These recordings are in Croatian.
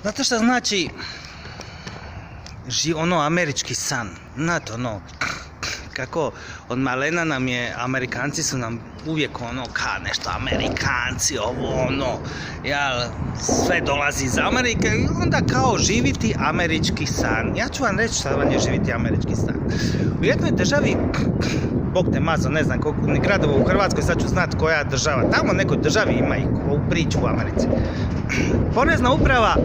Znate šta znači ono američki san, znate ono, kako od malena nam je, Amerikanci su nam uvijek ono, nešto Amerikanci, ovo ono, sve dolazi iz Amerike i onda kao živiti američki san. Ja ću vam reći šta vam je živiti američki san. U jednoj državi, Bog te mazo, ne znam koliko ni gradova u Hrvatskoj, sad ću znat koja država, tamo u nekoj državi ima i ovu priču u Americi. Porezna uprava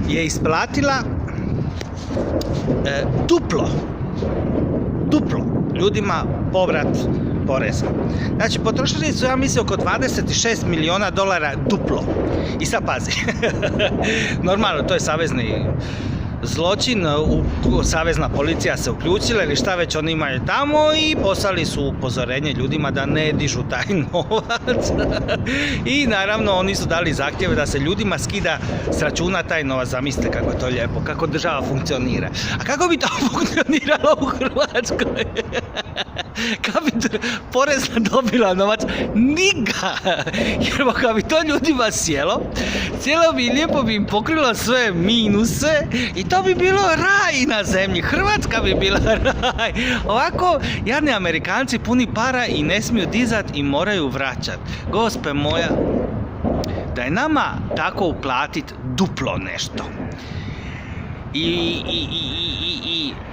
je isplatila duplo ljudima povrat poreza. Znači, potrošili su, ja mislim, oko 26 milijuna dolara duplo. I sad pazi, normalno, to je savezni zločin, savezna policija se uključila ili šta već oni imaju tamo i poslali su upozorenje ljudima da ne dižu taj novac. I naravno oni su dali zahtjeve da se ljudima skida s računa taj novac. Zamislite kako je to lijepo, kako država funkcionira. A kako bi to funkcioniralo u Hrvatskoj? Kako bi porezna dobila novac? Niga! Jer kad bi to ljudima sjelo bi lijepo bi im pokrilo sve minuse i to bi bilo raj na zemlji. Hrvatska bi bila raj. Ovako, jadni Amerikanci puni para i ne smiju dizat i moraju vraćat. Gospe moja, da je nama tako uplatit duplo nešto.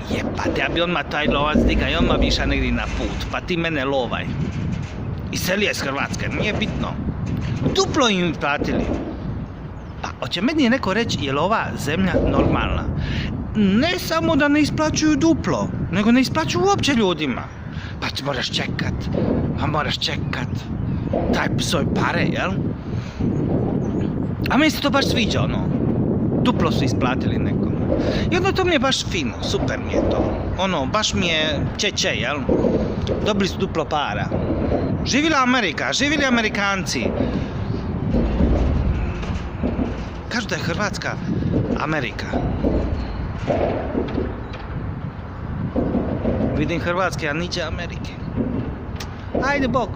Jebate, ja bi odmah taj lovac diga i odmah bi išao negdje na put, pa ti mene lovaj. Iselio iz Hrvatske, nije bitno. Duplo im platili. Pa, hoće meni neko reći, je li ova zemlja normalna? Ne samo da ne isplaćuju duplo, nego ne isplaćuju uopće ljudima. Pa moraš čekat taj svoj pare, jel? A meni se to baš sviđa, ono. Duplo su isplatili nekom. I onda to mi je baš fino, super mi je to. Ono, baš mi je če, jel? Dobili su duplo para. Živjela Amerika, živjeli Amerikanci. Kažu da je Hrvatska Amerika. Vidim Hrvatske, a niđe Amerike. Ajde, Bog.